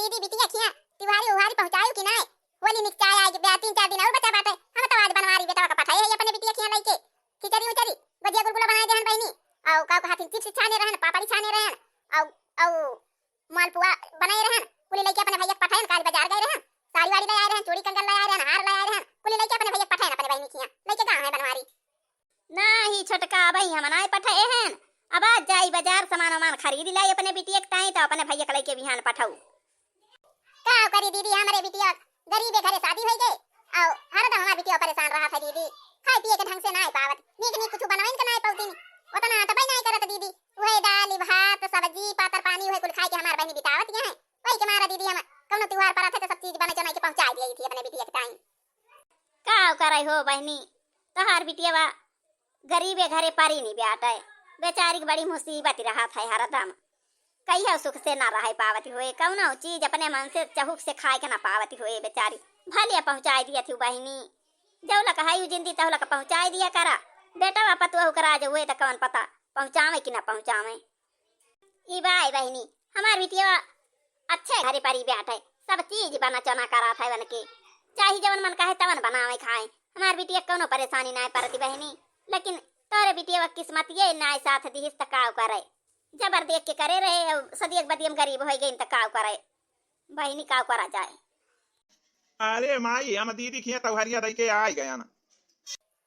दीदी बिटिया खिया तिवारी उहारी पहुंचायू कि नहीं होली निकचाय आज बे 3-4 दिन और बचा बाटे हम तो आज बनवारी बेटा का पठाए अपने बिटिया खिया लइके खिचड़ी उचड़ी भजिया गुलगुला बनाए देहन बहिनी औ का हाथी चिप्स छाने रहन पापड़ी छाने रहन औ मालपुआ बनाए रहन कुली लइके अपने भैया पठाए काल बाजार गए रहन साड़ी वाड़ी ले आए रहन चूड़ी कंगन ले आए रहन हार ले आए रहन कुली लइके अपने भैया पठाए अपने बहिनी खिया लइके कहां है बनवारी नाही छोटका भाई हम नाय पठाए हैं अब आज जाई बाजार सामान खरीद लाई अपने बिटिया के ताई तो अपने भैया के बिहान पठाऊ का करी दीदी हमारे बिटिया गरीब घरे शादी हो गई औ हरदम हमार बिटिया परेशान रहा था दीदी खाए पिए के ढंग से ना पावत नीक नीक कुछ बनाइन के ना पाउती ओतना तो भाई नहीं करत दीदी वही दाल भात सब्जी पातर पानी वही कुल खाए के हमार बहनी बितावत है वही के मारा दीदी हम कौनो त्योहार पर आथे तो सब चीज बने चना के पहुंचा दी थी अपने बिटिया के टाइम का करे हो बहनी तोहार बिटिया बा गरीबे घरे पारी नहीं बेटा बेचारी बड़ी मुसीबत रहा था हरदम कहिया सुख से ना रह पावती हुए कौनो चीज अपने मन से चहुक से खाए के ना पावती हुए बेचारी भले पहुंचाई दिया थी बहनी जौला कहाई जिंदी तौला का पहुंचाई दिया करा बेटा बापा तू करा जो हुए तो कौन पता पहुंचावे कि ना पहुंचावे ई बाई बहनी हमार बिटिया अच्छे घरे पारी बैठे सब चीज बना चना करा था बन के चाहे जवन मन कहे तवन बनावे खाए हमार बिटिया कौनो परेशानी ना पड़ती बहनी लेकिन तोरे बिटिया किस्मत ये ना साथ दिहिस त काव करे जबर देख के करे रहे सदियक बदियम गरीब हो गई त काव करे बहनी काव करा जाए अरे माई हम दीदी खिया तवहरिया दई के आ गया ना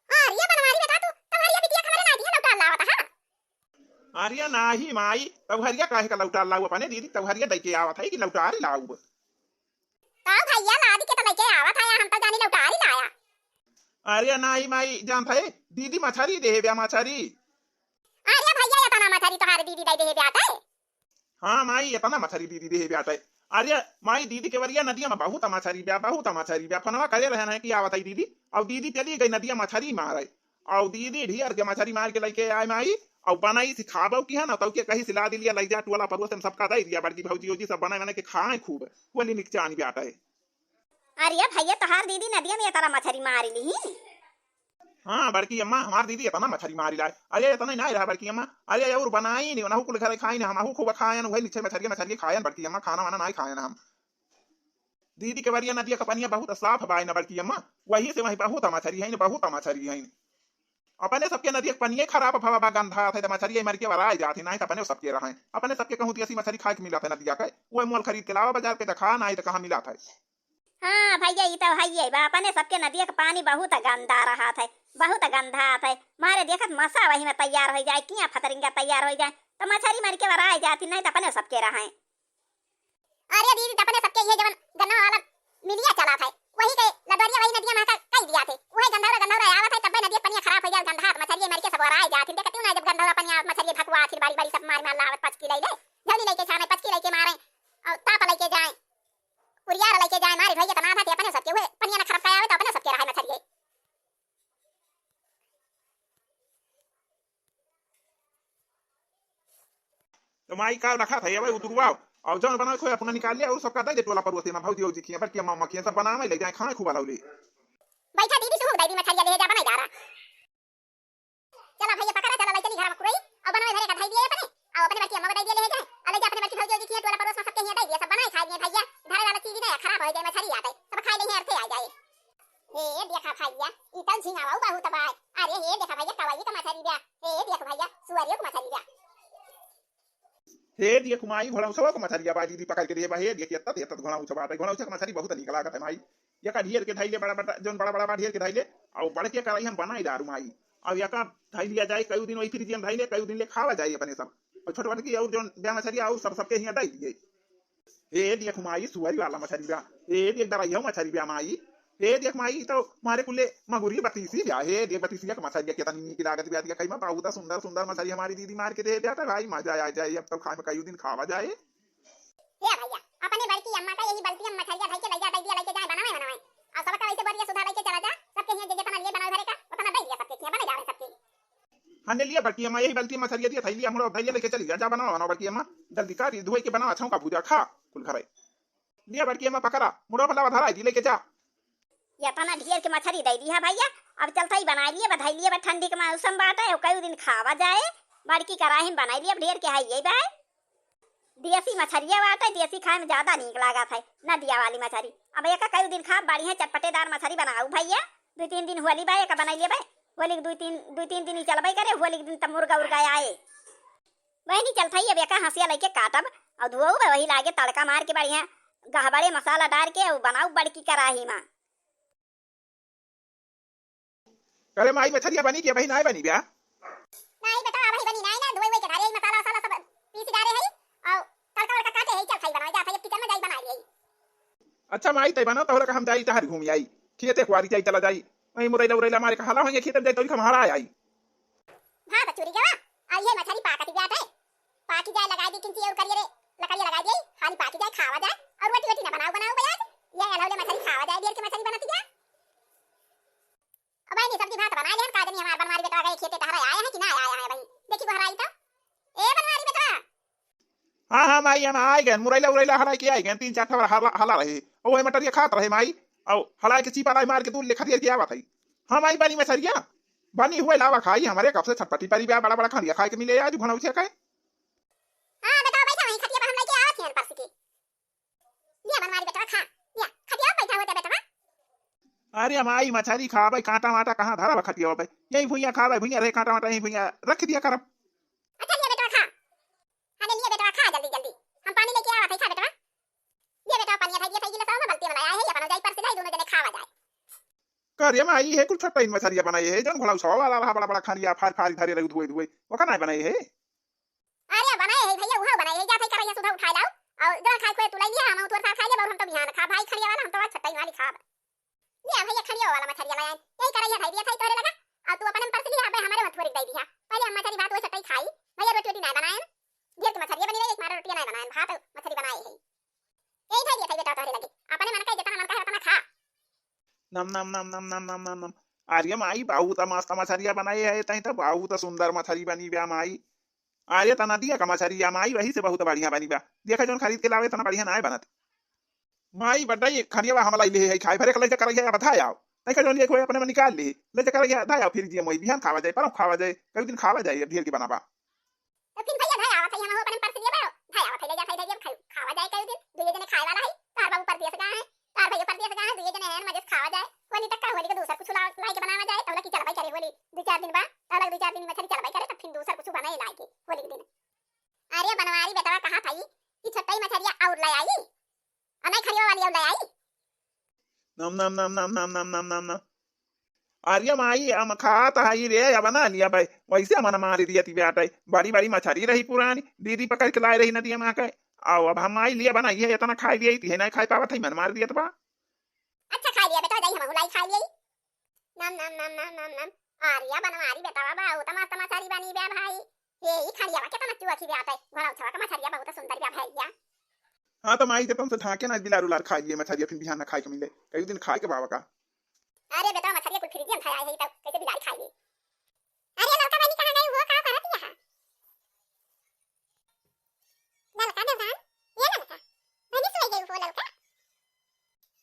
हां ये बनवारी बेटा तू तवहरिया बिटिया खमरे ना दिया लौटा लावत हां अरे नाही माई तवहरिया काहे का लौटा लाऊ अपने दीदी तवहरिया दई के आवत है कि लौटा रे लाऊ का भैया लादी के तो लेके आवत है हम तो जानी लौटा री लाया अरे नाही माई जान थे दीदी मछरी दे ब्या मछरी अरे भैया ये तना मछरी तोहार दीदी दई दे ब्याता है हां माई ये तना मछरी दीदी दे ब्याता है अरे माई दीदी के वरिया नदिया में बहुत मछरी ब्या फनवा करे रहन है कि आवत है दीदी और दीदी चली गई नदिया मछरी मारे और दीदी ढेर के मछरी मार के लेके आए माई और बनाई सिखाबो की है ना तो के कहीं सिला दिलिया लग जा टोला पड़ोस में सबका दे दिया बड़की भौजी ओजी सब बनाए के खाए खूब बोली निकचानी ब्याता है अरे भैया तोहार दीदी नदिया में तारा मछरी मारी ली हाँ बड़की अम्मा हमार दीदी इतना मछली मारी लाए अरे इतना नहीं रहा बड़की अम्मा अरे और बनाई नहीं ना कुल घर खाई ना हम खूब खायन वही नीचे मछली खायन बड़की अम्मा खाना वाना नहीं खायन हम दीदी के वरिया नदिया का पानी बहुत साफ बाई ना बड़की अम्मा वही से वही बहुत मछली है बहुत मछली है अपने सबके नदिया के पानी खराब फवा गंधा थे मछली मर के वराई जाती नहीं तो अपने सबके रहे अपने सबके कहूँ ऐसी मछली खाए के मिला था नदिया का वो मोल खरीद के लावा बाजार पे खा नहीं तो कहाँ मिला था हाँ भैया ये तो है अपने सबके नदिया का पानी बहुत गंदा रहा था बहुत गंदा था मारे देखत मसा वही में तैयार हो जाए किया फतरिंगा तैयार हो जाए तो मछली मर के वराई जाती नहीं तो अपने सबके रहे अरे दीदी अपने सबके ये जवन गन्ना वाला मिलिया चला था वही के लदरिया वही नदिया में का कई दिया थे वही गंधौरा आवत है तब नदिया पानी खराब हो जाए गंधा मछली मर के सब वराई जाती देखत ना जब गंधौरा पानी मछली भकवा फिर बारी बारी सब मार मार लावत पचकी ले जल्दी लेके छाने पचकी लेके मारे और ताप लेके जाए उरियार लेके जाए मारे भैया तना था अपने सबके हुए पनिया ना खराब आवे तो अपने सबके रहे मछली तो माई का रखा था ये भाई उतरवाओ और जौन बना खोया अपना निकाल लिया और सबका दे टोला पड़ोसी में भौजी औजी किया बड़की अम्मा मखिया सब बनावे ले जाए खाए खूब लाउली बैठा दीदी सुन दीदी मछली ले जा बना जा रहा चला भैया पकड़ा चला ले चली घर में कुरई अब बनावे घरे का धाई दिए अपने और अपने बच्ची अम्मा को दे दिए ले जाए अले जा अपने बच्ची भौजी औजी किया टोला पड़ोस में सबके यहाँ दे दिए सब बनाए खा दिए भैया घर वाला चीज नहीं खराब हो जाए मछली आते सब खा लेंगे अर्थे आ जाए हे देखा भैया ई तो झिंगावा बहुत बाय अरे हे देखा भैया कवाई का मछली दिया हे देख भैया सुअरियो का मछली दिया हे दिए कुमाई घोड़ा सब को मछली बा दीदी पकड़ के दिए बा हे दिए तत घोड़ा उछ बात घोड़ा उछ मछली बहुत निक लागत है माई ये का ढेर के धाइले बड़ा बड़ा जोन बड़ा बड़ा ढेर के धाइले और बड़ के कराई हम बनाई दारू माई अब या का धाई लिया जाए कई दिन वही फ्रिज में धाइले कई दिन ले खावा जाए अपने सब और छोटे बड़ की और जोन ब्या मछली और सब सबके हिया दई दिए हे दिए कुमाई सुअरी वाला मछली बा हे दिए दवाई मछली बा माई हे देख माई तो मारे कुल्ले मगुरी बतीसी ब्या हे देख बतीसी का मछली कितनी की लागत ब्या दिया कई में बहुत सुंदर सुंदर मछली हमारी दीदी मार के दे दिया था भाई मजा आ जाए अब तो खाए में कई दिन खावा जाए हे भैया अपने बड़की अम्मा का यही बल्टी मछली धाई के ले जा दे दिया लेके जाए बनावे और सबका वैसे बढ़िया सुधार लेके चला जा सबके यहाँ जितना लिए बनावे घरे का उतना दे दिया सबके यहाँ बने जा रहे सबके हाँ ले लिया बड़की अम्मा यही बल्टी मछली दिया थैली हम लोग धैले लेके चली जा बनाओ बनाओ बड़की अम्मा जल्दी कर धोई के बनाओ अच्छा का भूजा खा कुल घरे लिया बड़की अम्मा पकड़ा मुड़ा भला धरा दी लेके जा ये तना ढेर के मछली दे दी है भैया अब चलता ही बना लिए बधाई लिए ठंडी के मौसम बात है कई दिन खावा जाए बड़की कराही में बनाई लिए ढेर के है ये बाय देसी मछरिया बाटे, देसी खाए में ज्यादा नीक लागत है नदिया वाली मछरी। अब एक कई दिन खा बढ़िया चटपटेदार मछरी बनाऊ भैया। 2-3 दिन होली बा एक बनाइए बे। होली के 2-3 दिन ही चलबे करे। होली के दिन तब मुर्गा उर्गा आए वही नहीं चलता ही। अब एक हंसिया लेके काटब और धुआऊ वही लागे तड़का मार के बढ़िया गहबड़े मसाला डाल के बनाऊ बड़की कराही में। अरे माई मछरिया बनी के भाई ना बनी ब्या नहीं बेटा भाई बनी नहीं ना धोई वही के धारे मसाला वसाला सब पीस डाले है और तड़का वड़का काटे है। चल खाई बनाओ जा भाई किचन में जाई बना रही है। अच्छा माई तय बना तो हम जाई तहर घूम आई खेते कुआरी जाई चला जाई वही मुरैला उरैला मारे कहाला होंगे खेत में जाई तो हम हरा आई। हां बचूरी के आ ये मछली पाकती जात है। पाकी जाए लगा दी किंची और करिए रे लकड़िया लगा दी खाली पाकी जाए खावा जाए और रोटी रोटी ना बनाओ बयाज ये अलहौले मछली खावा जाए। देर के मछली बनती जा अब नहीं सब्जी भात बना ले का जनी हमार बनवारी बेटा गए खेते तहरा आया है कि ना आया है भाई देखी बहराई तो ए बनवारी बेटा। हां माई हम आई गए मुरैला उरैला हराई के आई गए 3-4 ठवर हला रहे ओए मटरिया खात रहे माई औ हलाई के चीपा लाई मार के दूर ले खरिया के आवत है। हां माई बनी मछरिया बनी हुए लावा खाई हमारे कब से छटपटी परी बड़ा बड़ा खरिया खाए के मिले आज भणौ छे काए। हां बेटा बैठा वहीं खटिया पर हम लेके आवत हैं परस के ये बनवारी बेटा खा या खटिया बैठा होता बेटा। अरे माई मछली खावे कांटा वाटा कहां धरा खटिया पे यही भुइया खावे भुइया रे कांटा वाटा यही भुइया रख दिया करब। अच्छा ये बेटा खा अरे लिए बेटा खा जल्दी जल्दी हम पानी लेके आवत है खा बेटा। ये बेटा पानी था ये सही ले साव बल्टी बनाया है अपन जाई पर से लाई दोनों जने खावा जाए। करे माई है कुछ छोटा इन मछलिया बनाई है जन घोड़ा 100 वाला बड़ा बड़ा खरिया फार फार धरे रही धोए धोए वो का नहीं बनाई है। अरे बनाए है भैया वहां बनाए है जा थे करैया सुधा उठा लाओ और जरा खाए कोई तू लाई लिया हम तोर साथ खा ले और हम तो बिहान खा भाई खरिया वाला हम तो आज छट्टा वाली खा ये भैया खरिया वाला मछलिया लाया यही करैया खाई दिया था तोरे लगा और तू अपन पर से लिया भाई हमारे मत थोड़ी दे दिया पहले हम मछली भात वो छट्टा खाई भैया रोटी रोटी नहीं बनाए ढेर के मछलिया बनी रही एक मारा रोटी नहीं बनाए भात मछली बनाई है यही था ये था बेटा तोरे लगे अपने मन का जितना मन का है अपना खा नम नम नम नम नम नम नम नम। अरे माई बहुत मस्त मछलिया बनाई है तई तो बहुत सुंदर मछली बनी ब्या माई। अरे तना दिया का मछलिया माई वही से बहुत बढ़िया बनी ब्या देखा जोन खरीद के लावे तना बढ़िया ना बनत माई बड्डा ये खनिया हमला ले है खाए भरे कले कर गया बताया तई का जोन ये कोई अपने में निकाल ले कर गया दाया फिर जी मोई बिहान खावा जाए पर खावा जाए कई दिन खावा जाए ढेर के बनाबा तो फिर भैया भाई आवत है हम अपन पर से लिए भाई आवत है ले जा खावा जाए कई दिन दो जने खाए वाला है तार बाबू पर दिया सगा है तार भैया पर दिया सगा है दो जने हैं मजे खावा जाए होली तक का होली का दूसरा कुछ लाई के बनावा जाए तब की चल भाई करे होली 2-4 दिन बाद तब 2-4 दिन मछली चल भाई करे तब फिर दूसरा कुछ बनाए लाई के होली के दिन। अरे बनवारी बेटा कहां था कि छट्टाई मछलिया और ले आई अनै खरिया वाली और ले आई। नम नम नम नम नम नम नम नम नम। अरे माई हम खाता है रे या बना लिया भाई वैसे मन मारी दिया थी बेटा बड़ी बड़ी मछली रही पुरानी दीदी पकड़ के लाए रही नदिया में आके आओ अब हम आई लिया बनाई है इतना खाई लिया थी नहीं खाई पावा थी मन मार दिया था। अच्छा खा लिया बेटा जाई हम लाई खा लिया नम नम नम नम नम नम। आरिया बनवारी बेटा बाबा तमा मछली बनी बे भाई ये ही खरिया के तना चुआ की बेटा घोड़ा छवा का मछलिया बहुत सुंदर बे भैया। हां तो माई तुम से ढाके ना बिलारू लार खाइए मछलिया फिर बिहान ना खाए के मिले कई दिन खाए के बाबा का। अरे बेटा मछलिया कुछ फ्रिज में खाया है तब कैसे बिलाई खाई। अरे लड़का बनी कहां गई वो का करती है लड़का देवरान ये लड़का बनी सो गई वो लड़का।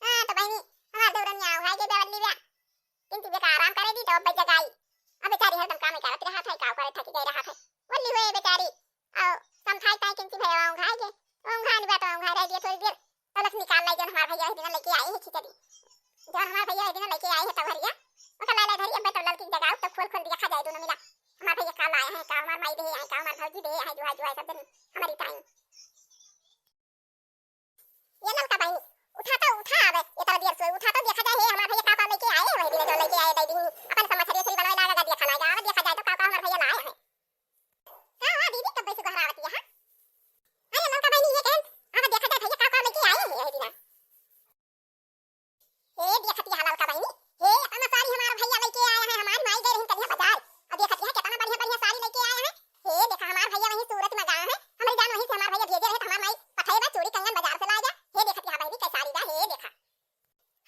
हां तो बनी हमार देवरान यहाँ भाई के बेवली बे किंतु बेटा आराम करेगी तो बच जाएगी अब बेचारी हरदम काम करत रहा था का करे थकी गई रहा है वल्ली हुए बेचारी और समझाई ताई किंतु भैया खाए के खाने बेटा खा रही थोड़ी देर तलक निकाल लाई जन हमार भैया दिन लेके आए है खिचड़ी जन हमार भैया दिन लेके आए है तब भरिया ओका ला धरी अब बेटा लड़की जगह तो खोल खोल दिया खा जाए दोनों मिला हमार भैया का लाए हैं का हमार माई दे है का हमार भौजी दे है जुआ सब दिन हमारी ताई ये लड़का भाई उठा अब इतना देर से उठा तो देखा जाए हमार भैया का लेके आए वही दिन जो लेके आए दे दिन अपन समझ से बनवाई लगा दिया खाना जा देखा जाए तो का हमार भैया लाए हैं। हां दीदी कब से गहरावती है अरे लड़का भाई ये कहन अब देखा जाए भैया का लेके आए हैं यही दिन ए देखती है लड़का भाई हे अपना सारी हमार भैया लेके आए हैं हमारी माई गई रही कन्या बाजार अब देखती है कितना बढ़िया बढ़िया साड़ी लेके आए हैं हे देखा हमार भैया वहीं सूरत में गए हैं हमारी जान वहीं से हमार भैया भेजे रहे हमार माई पठाई बा चूड़ी कंगन बाजार से ला जा हे देखती है भाई कैसी साड़ी दा हे देखा।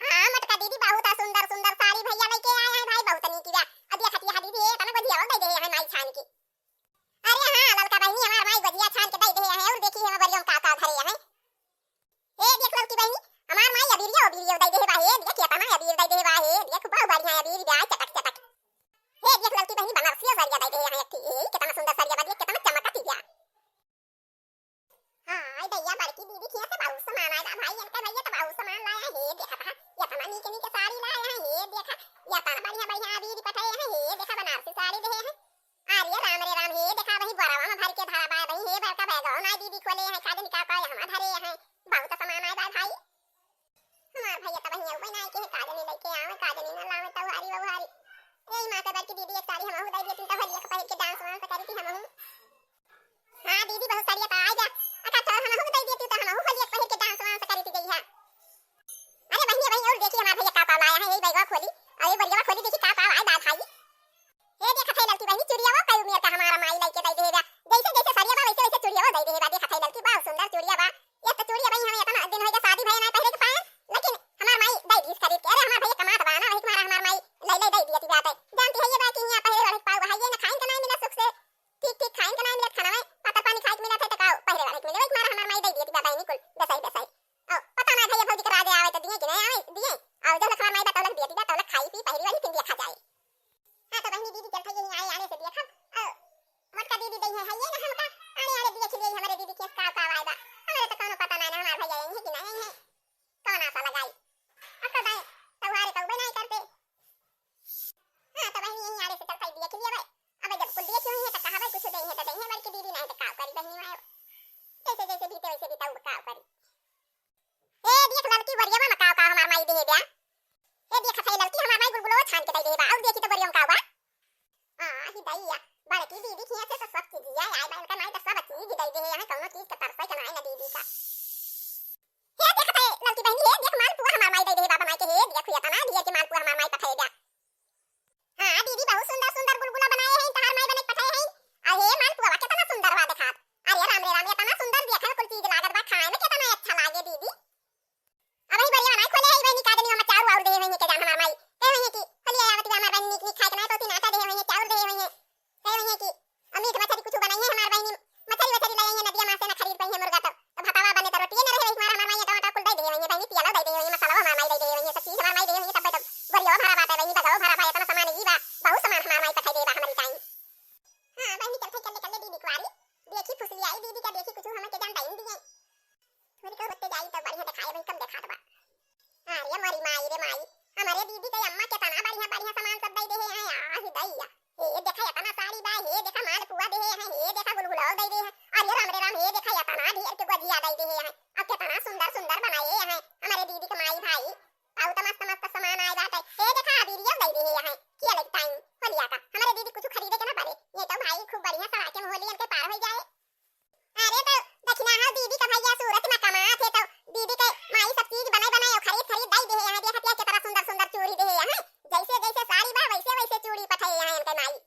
हां मटका दीदी बहुत सुंदर सुंदर साड़ी भैया लेके आए हैं भाई बहुत नीक बा अब देखती है दीदी तना बढ़िया हो गई है माई छान की। अरे हां लड़का बहनी हमार माई गजिया छान के दे है और देखी हम बरियों का धरे है ए देख लड़की बहनी हमार माई अबीरिया दे बा हे देखिए तना अबीर दे बा हे देख बहुत बढ़िया अबीर बा चटक चटक हे देख लड़की बहनी बनारसी सरिया दे है एक कितना सुंदर सरिया बा देख कितना चमकती बा। हां बनाए दा भाई इनका भैया तो बहुत सामान लाया है हे देखा था या तना नीचे नीचे साड़ी लाया है हे देखा या तना बढ़िया बढ़िया दीदी पठाए हैं हे देखा बनारसी साड़ी दे है आर्य राम रे राम हे देखा वही बरावा में भर के धरा बा वही हे भर का बैग ना दीदी खोले हैं खाद निकाल का हम धरे हैं बहुत सामान आए बा भाई हमार भैया तो भैया बनाए के काज नहीं लेके आवे काज नहीं ना लावे तो हारी वो हारी ए मां का की दीदी एक साड़ी हम दे देती तो हलिया के पहन के डांस वांस करी थी हम हां दीदी बहुत साड़ी तो आ जा अका तो हम दे देती तो हम हलिया पहन के डांस वांस करी थी गई है अरे बहनी भाई और देखिए हमारा भैया का लाया है यही बैग खोली अरे बढ़िया खोली देखी का आए बा भाई हे देखा थे लड़की बहनी चूड़िया वो कई उम्र का हमारा माई लेके दे देगा जैसे जैसे सरिया बा वैसे वैसे चूड़िया वो दे देगा देखा थे लड़की बहुत सुंदर चूड़िया बा ये तो चूड़िया भाई हमें इतना दिन हो गया शादी भई ना पहले के पाए लेकिन हमार माई दे दी खरीद के अरे हमार भैया कमात बा ना वही हमारा हमार माई ले दे दिया बात है जानती है ये बात यहां पहले वाले पाव है ये ना खाइन का नहीं मिला सुख से ठीक ठीक खाइन का नहीं मिला खाना में पता पानी खाई मिला थे तो काओ पहले वाले मिले वही हमारा माई दे दिया बात है निकुल दसाई ओ पता ना भैया भौजी करा दे आवे तो दिए कि नहीं आवे दिए और जब हमार माई बतावलक दिया तो खाई पी पहली वाली पिंडिया खा जाए हां तो बहनी दीदी चल यही आए आने से दिया खा मटका दीदी दई है ये ना हमका आने आने दिया खिले हमारे दीदी के का आए बा हमारे तो कोनो पता ना हमार भैया यही है कि नहीं है कौन आशा लगाई अका दाए तवारे तो बनाई करते हां तो बहनी यही आने से चल दिया खिले भाई अब जब कुल दिए क्यों है तो कहा भाई कुछ दई है तो दई है बल्कि दीदी नहीं तो का करी बहनी मायो जैसे जैसे बीते वैसे बीता का करी ए देख लड़की बढ़िया में का हमार माई दे ब्या ए देख खई लड़की हमार माई गुलगुलो छान के दे बा अब देखी तो बढ़िया में का बा ही दैया बड़की दीदी खिया से तो सब चीज है आई बाल का नहीं तो सब चीज दे दे है कोनो चीज का तरफ का नहीं ना दीदी का हे देख खई लड़की बहनी हे देख माल पूरा हमार माई दे बाबा माई के हे देख खुया तना दिया के माल पूरा हमार माई पठाए दिया हां दीदी बहुत सुंदर सुंदर गुलगुला बनाए हैं तहार माई बने पठाए हैं आ हे माल पूरा कितना सुंदर बा देखा अरे राम रे राम ये तना सुंदर देखा कुल चीज लागत बा खाए में कितना अच्छा लागे दीदी अब ही बढ़िया बनाए खोले ही बहनी का देनी हम चारू और दे वही के जान हमार माई कहे वही की हलिया आवत हमार बहनी निक खाए के ना तो तीन आटा दे वही चाउर दे वही कहे वही की अमीट मछली कुछ बनाई है हमार बहनी मछली वछली लाई है नदिया मां से ना खरीद पई है मुर्गा तो भापावा बने तो रोटी न रहे हमार माई टमाटर कुल दे वही बहनी पियाला दे वही मसाला हमार माई दे वही सब चीज हमार माई दे वही तब तक बढ़िया भरा बात है वही बताओ भरा पाए इतना सामान ई बा बहुत सामान हमार माई पठाई दे बा हमारी टाइम हां बहनी चल दीदी कुआरी देखी फुसली आई दीदी का देखी कुछ हमें के जान टाइम दिए थोड़ी को बत्ते जाई तो बढ़िया दिखाए वही कम देखा दबा अरे हमारी माई रे माई हमारे दीदी के अम्मा के तना बढ़िया बढ़िया सामान सब दे दे हैं आ ही दैया ये देखा या तना साड़ी बा ये देखा माल पुआ दे हैं ये देखा गुलगुला दे दे हैं अरे राम रे राम ये देखा या तना ढेर के गजिया दे दे हैं अब के तना सुंदर सुंदर बनाए हैं हमारे दीदी के माई भाई आउ तो मस्त मस्त सामान आए बात है ये देखा अबीरिया दे दे हैं किया लग टाइम होलिया का हमारे दीदी कुछ खरीदे के ना पड़े ये तो भाई खूब बढ़िया सवा के होली के पार हो जाए अरे तो दक्षिणा हा दीदी का भैया सूरत में कमा थे तो दीदी के माई सब चीज बनाए बनाए और खरीद खरीद दई दे हैं देखा क्या तरह सुंदर सुंदर चूड़ी दे हैं जैसे जैसे साड़ी बा वैसे वैसे चूड़ी पठाई हैं इनके माई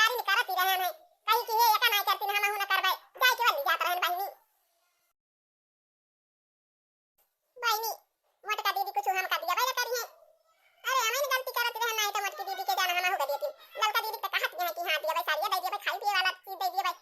तैयारी नहीं करती रहन है कहीं की ये एका नहीं करती हम हूं न करबे जाय के वाली जात रहन बहिनी बहिनी मोटका दीदी कुछ हम कर दिया भाई करिए अरे हमें नहीं गलती करती रहन नहीं तो मोटकी दीदी के जाना हम हो गई थी लड़का दीदी तो कहत है कि हां दिया भाई सारिया दे दिया भाई खाई पिए वाला चीज दे दिया भाई